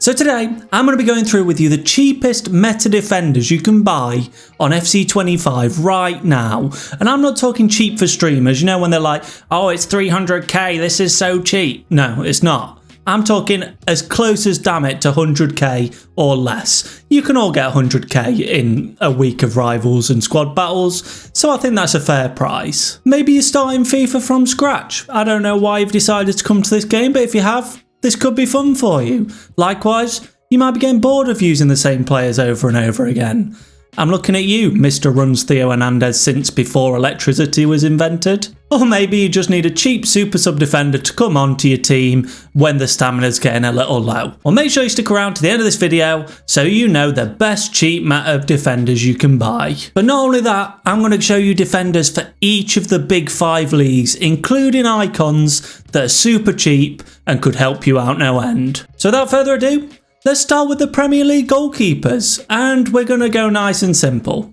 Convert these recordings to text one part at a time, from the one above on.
So today, I'm going to be going through with you the cheapest meta defenders you can buy on FC25 right now. And I'm not talking cheap for streamers, you know, when they're like, oh, it's 300k, this is so cheap. No, it's not. I'm talking as close as damn it to 100k or less. You can all get 100k in a week of rivals and squad battles, so I think that's a fair price. Maybe you're starting FIFA from scratch. I don't know why you've decided to come to this game, but if you have, this could be fun for you. Likewise, you might be getting bored of using the same players over and over again. I'm looking at you, Mr. Runs Theo Hernandez since before electricity was invented. Or maybe you just need a cheap super sub defender to come onto your team when the stamina's getting a little low. Well, make sure you stick around to the end of this video so you know the best cheap meta of defenders you can buy. But not only that, I'm going to show you defenders for each of the big 5 leagues, including icons that are super cheap and could help you out no end. So without further ado, let's start with the Premier League goalkeepers, and we're going to go nice and simple.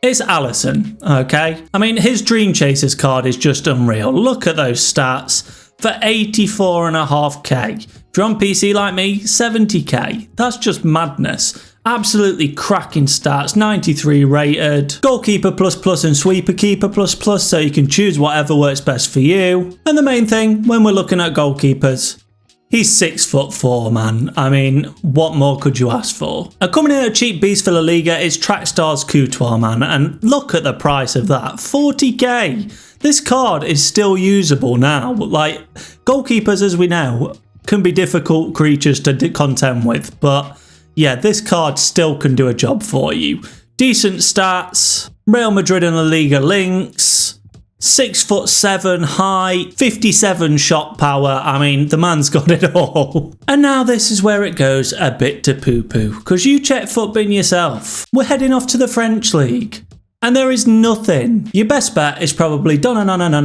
It's Alisson, okay? I mean, his Dream Chasers card is just unreal. Look at those stats for 84.5k. If you're on PC like me, 70k. That's just madness. Absolutely cracking stats, 93 rated, goalkeeper plus and sweeper keeper plus, so you can choose whatever works best for you. And the main thing when we're looking at goalkeepers, he's 6'4", man. I mean, what more could you ask for? Now, coming in at a cheap beast for La Liga is Trackstar's Courtois, man. And look at the price of that, 40k. This card is still usable now. Like, goalkeepers, as we know, can be difficult creatures to contend with. But yeah, this card still can do a job for you. Decent stats, Real Madrid and La Liga links, 6'7" high, 57 shot power. I mean, the man's got it all. And now this is where it goes a bit to poo-poo, because you check FUTBin yourself. We're heading off to the French League, and there is nothing. Your best bet is probably Donnarumma.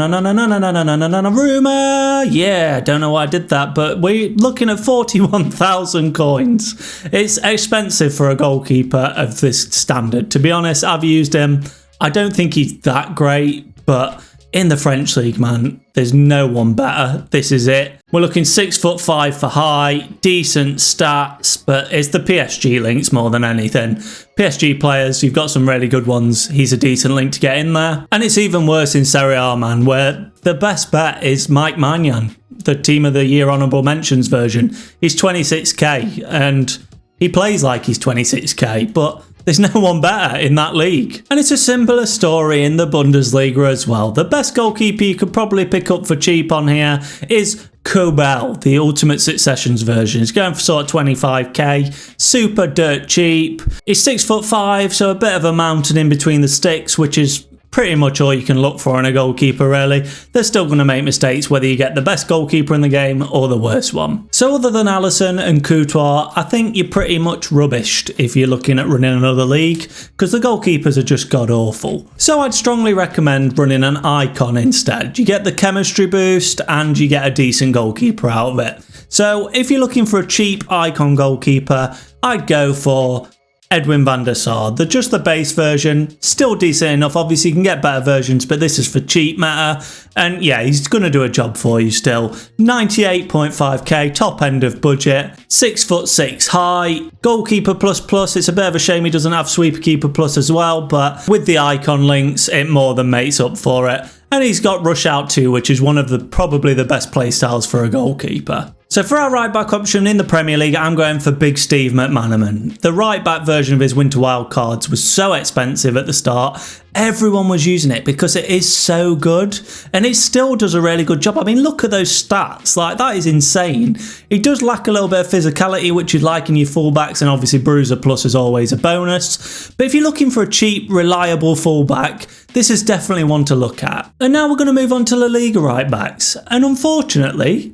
Yeah, don't know why I did that, but we're looking at 41,000 coins. It's expensive for a goalkeeper of this standard. To be honest, I've used him. I don't think he's that great, but in the French League, man, there's no one better. This is it. We're looking 6'5" for high, decent stats, but it's the PSG links more than anything. PSG players, you've got some really good ones. He's a decent link to get in there. And it's even worse in Serie A, man, where the best bet is Mike Maignan, the Team of the Year Honourable Mentions version. He's 26k, and he plays like he's 26k, but there's no one better in that league. And it's a similar story in the Bundesliga as well. The best goalkeeper you could probably pick up for cheap on here is Kobel, the Ultimate Successions version. It's going for sort of 25k, super dirt cheap. He's 6'5", so a bit of a mountain in between the sticks, which is pretty much all you can look for in a goalkeeper, really. They're still going to make mistakes whether you get the best goalkeeper in the game or the worst one. So other than Alisson and Courtois, I think you're pretty much rubbished if you're looking at running another league, because the goalkeepers are just god-awful. So I'd strongly recommend running an icon instead. You get the chemistry boost and you get a decent goalkeeper out of it. So if you're looking for a cheap icon goalkeeper, I'd go for Edwin van der Sar. Just the base version, still decent enough. Obviously you can get better versions, but this is for cheap meta, and yeah, he's going to do a job for you still. 98.5k, top end of budget, 6'6" high, goalkeeper plus. It's a bit of a shame he doesn't have sweeper keeper plus as well, but with the icon links it more than makes up for it. And he's got rush out too, which is one of the probably the best play styles for a goalkeeper. So for our right back option in the Premier League, I'm going for Big Steve McManaman. The right back version of his Winter Wild cards was so expensive at the start. Everyone was using it because it is so good, and it still does a really good job. I mean, look at those stats. Like, that is insane. He does lack a little bit of physicality, which you'd like in your fullbacks, and obviously Bruiser Plus is always a bonus. But if you're looking for a cheap, reliable fullback, this is definitely one to look at. And now we're going to move on to La Liga right backs, and unfortunately,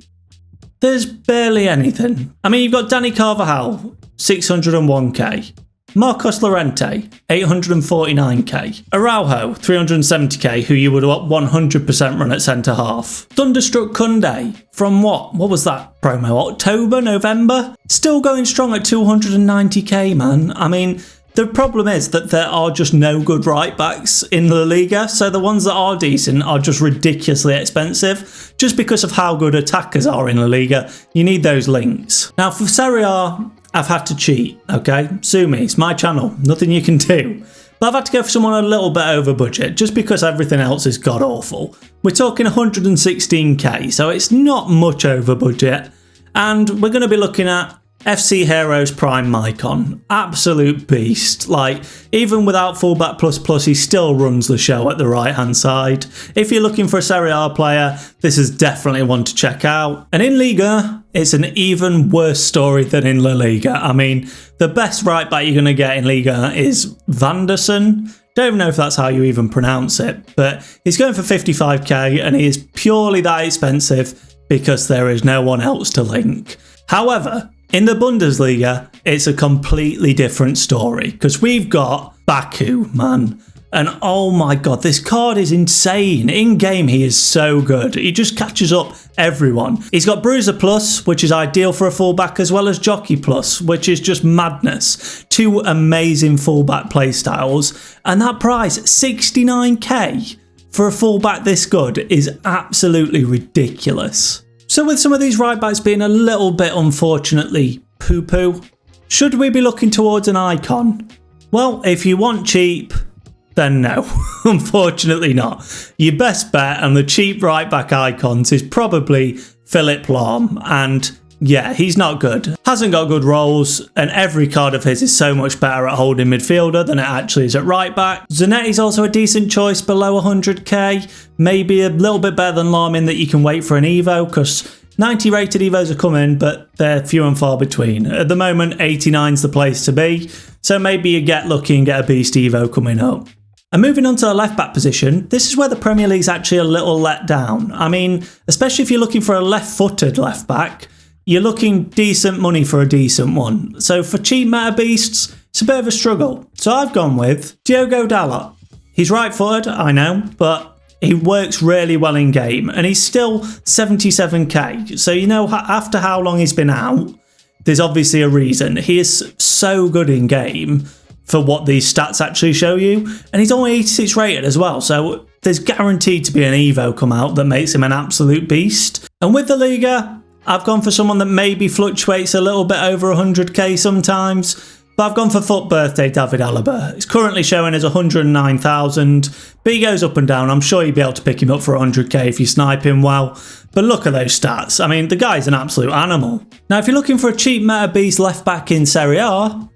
there's barely anything. I mean, you've got Dani Carvajal, 601k. Marcos Llorente, 849k. Araujo, 370k, who you would 100% run at centre half. Thunderstruck Kunde, from what was that promo? October, November? Still going strong at 290k, man. I mean, The problem is that there are just no good right backs in La Liga, so the ones that are decent are just ridiculously expensive. Just because of how good attackers are in La Liga, you need those links. Now for Serie A, I've had to cheat, okay? Sue me, it's my channel, nothing you can do. But I've had to go for someone a little bit over budget, just because everything else is god awful. We're talking 116k, so it's not much over budget. And we're going to be looking at FC Heroes Prime Maicon. Absolute beast. Like, even without fullback plus, he still runs the show at the right hand side. If you're looking for a Serie A player, this is definitely one to check out. And in Liga, it's an even worse story than in La Liga. I mean, the best right back you're going to get in Liga is Vanderson. Don't even know if that's how you even pronounce it, but he's going for 55k and he is purely that expensive because there is no one else to link. However, in the Bundesliga, it's a completely different story because we've got Baku, man. And oh my god, this card is insane. In game, he is so good. He just catches up everyone. He's got Bruiser Plus, which is ideal for a fullback, as well as Jockey Plus, which is just madness. Two amazing fullback playstyles. And that price, 69k for a fullback this good, is absolutely ridiculous. So with some of these right backs being a little bit unfortunately poo-poo, should we be looking towards an icon? Well, if you want cheap, then no, unfortunately not. Your best bet and the cheap right back icons is probably Philipp Lahm, and yeah, he's not good. Hasn't got good roles, and every card of his is so much better at holding midfielder than it actually is at right back. Zanetti's also a decent choice below 100k, maybe a little bit better than Lahm in that you can wait for an Evo, because 90 rated Evos are coming, but they're few and far between. At the moment, 89's the place to be, so maybe you get lucky and get a beast Evo coming up. And moving on to the left back position, this is where the Premier League's actually a little let down. I mean, especially if you're looking for a left-footed left back, you're looking decent money for a decent one. So for cheap meta beasts, it's a bit of a struggle. So I've gone with Diogo Dalot. He's right-footed, I know, but he works really well in game, and he's still 77k. So you know, after how long he's been out, there's obviously a reason. He is so good in game for what these stats actually show you, and he's only 86 rated as well, so there's guaranteed to be an Evo come out that makes him an absolute beast. And with the Liga, I've gone for someone that maybe fluctuates a little bit over 100k sometimes, but I've gone for FUT Birthday David Alaba. It's currently showing as 109,000, but he goes up and down. I'm sure you'd be able to pick him up for 100k if you snipe him well, but look at those stats. I mean, the guy's an absolute animal. Now, if you're looking for a cheap meta beast left back in Serie A,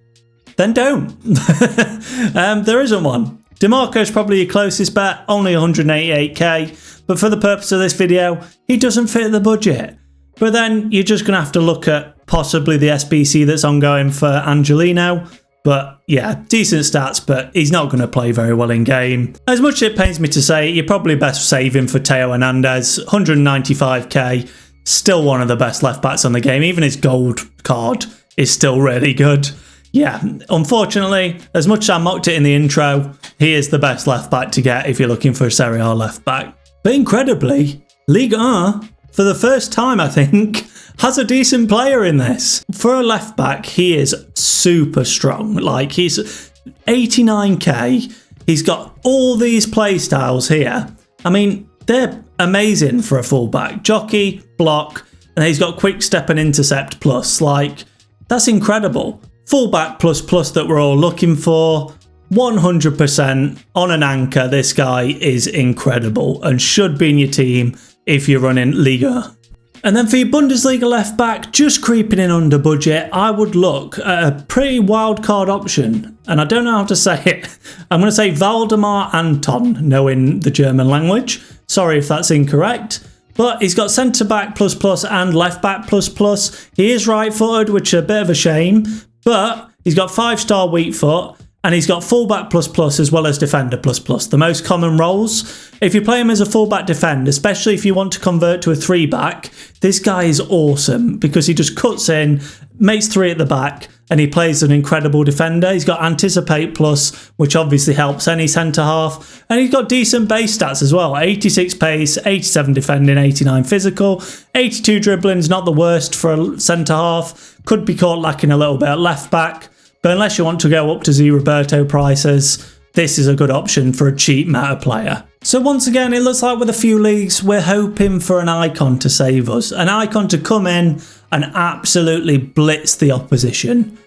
then don't. There isn't one. DeMarco's probably your closest bet, only 188k, but for the purpose of this video, he doesn't fit the budget. But then you're just going to have to look at possibly the SBC that's ongoing for Angelino. But yeah, decent stats, but he's not going to play very well in game. As much as it pains me to say, you're probably best saving for Theo Hernandez, 195k, still one of the best left backs on the game. Even his gold card is still really good. Yeah, unfortunately, as much as I mocked it in the intro, he is the best left back to get if you're looking for a Serie A left back. But incredibly, Ligue 1, for the first time I think, has a decent player in this. For a left back, he is super strong. Like, he's 89k, he's got all these play styles here. I mean, they're amazing for a fullback. Jockey, block, and he's got quick step and intercept plus. Like, that's incredible. Fullback plus that we're all looking for, 100% on an anchor. This guy is incredible and should be in your team if you're running Liga. And then for your Bundesliga left back, just creeping in under budget, I would look at a pretty wild card option. And I don't know how to say it. I'm going to say Valdemar Anton, knowing the German language. Sorry if that's incorrect. But he's got centre-back plus and left-back plus. He is right-footed, which is a bit of a shame. But he's got 5-star weak foot, and he's got fullback plus as well as defender plus, the most common roles. If you play him as a fullback defender, especially if you want to convert to a 3-back, this guy is awesome because he just cuts in, makes 3 at the back, and he plays an incredible defender. He's got anticipate plus, which obviously helps any centre half, and he's got decent base stats as well. 86 pace, 87 defending, 89 physical, 82 dribbling is not the worst for a centre half. Could be caught lacking a little bit at left back. But unless you want to go up to Z Roberto prices, this is a good option for a cheap meta player. So once again, it looks like with a few leagues, we're hoping for an icon to save us. An icon to come in and absolutely blitz the opposition.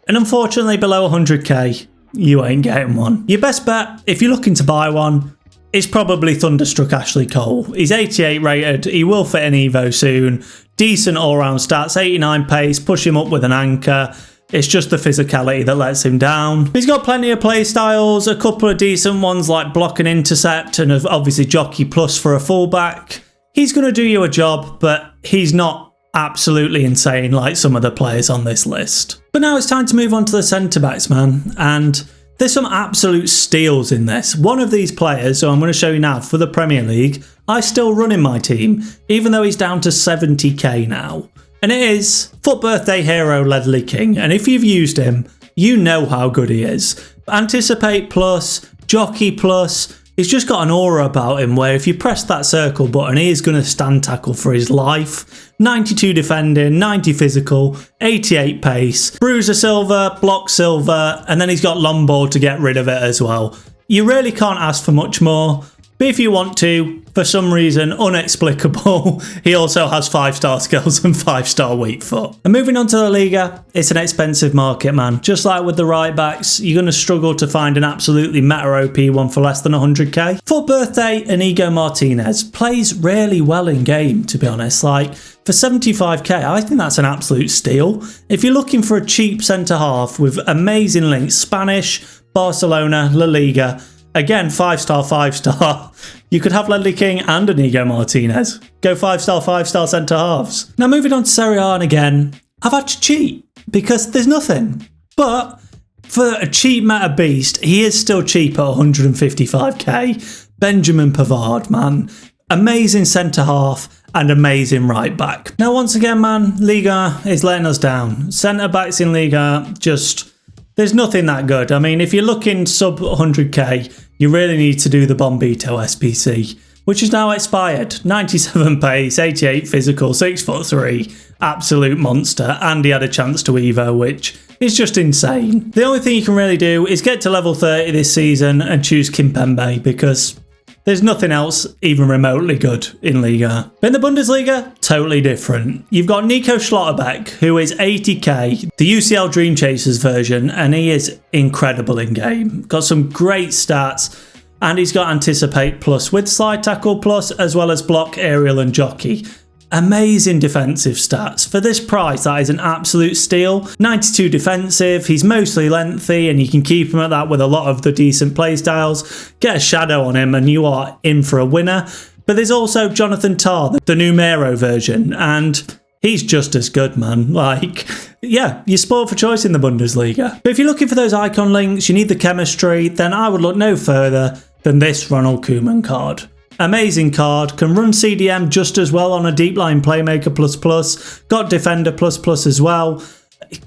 And unfortunately, below 100k, you ain't getting one. Your best bet, if you're looking to buy one, is probably Thunderstruck Ashley Cole. He's 88 rated, he will fit in Evo soon. Decent all-round stats, 89 pace, push him up with an anchor. It's just the physicality that lets him down. He's got plenty of play styles, a couple of decent ones like block and intercept, and obviously jockey plus for a fullback. He's going to do you a job, but he's not absolutely insane like some of the players on this list. But now it's time to move on to the centre-backs, man, and there's some absolute steals in this. One of these players, who I'm going to show you now for the Premier League, I still run in my team, even though he's down to 70k now. And it is FUT Birthday hero Ledley King, and if you've used him, you know how good he is. Anticipate plus, jockey plus, he's just got an aura about him where if you press that circle button, he is going to stand tackle for his life. 92 defending, 90 physical, 88 pace, bruiser silver, block silver, and then he's got long ball to get rid of it as well. You really can't ask for much more. But if you want to, for some reason unexplicable, he also has 5-star skills and 5-star weak foot. And moving on to the Liga, it's an expensive market, man. Just like with the right backs, you're going to struggle to find an absolutely meta OP one for less than 100k. FUT Birthday, Inigo Martinez plays really well in game, to be honest. Like, for 75k, I think that's an absolute steal. If you're looking for a cheap centre-half with amazing links, Spanish, Barcelona, La Liga, again, 5-star, 5-star. You could have Ledley King and Inigo Martinez. Go 5-star, 5-star centre-halves. Now moving on to Serie A, and again, I've had to cheat because there's nothing. But for a cheap meta beast, he is still cheap at 155k. Benjamin Pavard, man. Amazing centre-half and amazing right-back. Now once again, man, Liga is letting us down. Centre-backs in Liga, just... there's nothing that good. I mean, if you're looking sub 100k, you really need to do the Bombito SPC, which is now expired. 97 pace, 88 physical, 6'3", absolute monster, and he had a chance to Evo, which is just insane. The only thing you can really do is get to level 30 this season and choose Kimpembe, because there's nothing else even remotely good in Liga. But in the Bundesliga, totally different. You've got Nico Schlotterbeck, who is 80k, the UCL Dream Chasers version, and he is incredible in game. Got some great stats, and he's got Anticipate plus with Slide Tackle plus, as well as Block, Aerial and Jockey. Amazing defensive stats. For this price, that is an absolute steal. 92 defensive, he's mostly lengthy, and you can keep him at that with a lot of the decent playstyles. Get a shadow on him and you are in for a winner. But there's also Jonathan Tah, the numero version, and he's just as good, man. Like, yeah, you're spoiled for choice in the Bundesliga. But if you're looking for those icon links, you need the chemistry, then I would look no further than this Ronald Koeman card. Amazing card, can run CDM just as well on a deep line playmaker plus, got defender plus as well.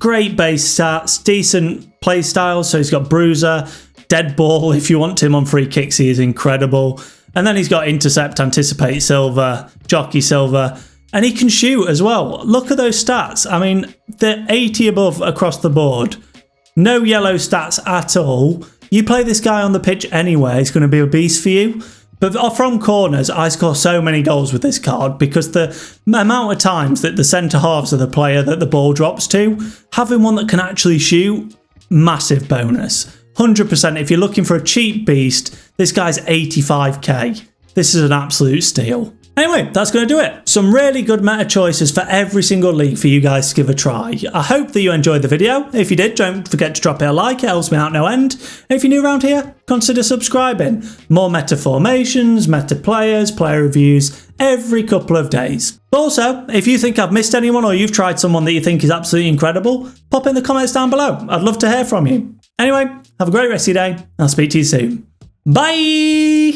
Great base stats, decent play style, so he's got bruiser, dead ball, if you want him on free kicks he is incredible. And then he's got intercept, anticipate silver, jockey silver, and he can shoot as well. Look at those stats, I mean, they're 80 above across the board. No yellow stats at all. You play this guy on the pitch anywhere, he's going to be a beast for you. But from corners, I score so many goals with this card because the amount of times that the centre-halves are the player that the ball drops to, having one that can actually shoot, massive bonus. 100%, if you're looking for a cheap beast, this guy's 85k. This is an absolute steal. Anyway, that's going to do it. Some really good meta choices for every single league for you guys to give a try. I hope that you enjoyed the video. If you did, don't forget to drop it a like, it helps me out no end. And if you're new around here, consider subscribing. More meta formations, meta players, player reviews every couple of days. But also, if you think I've missed anyone or you've tried someone that you think is absolutely incredible, pop in the comments down below. I'd love to hear from you. Anyway, have a great rest of your day. I'll speak to you soon. Bye!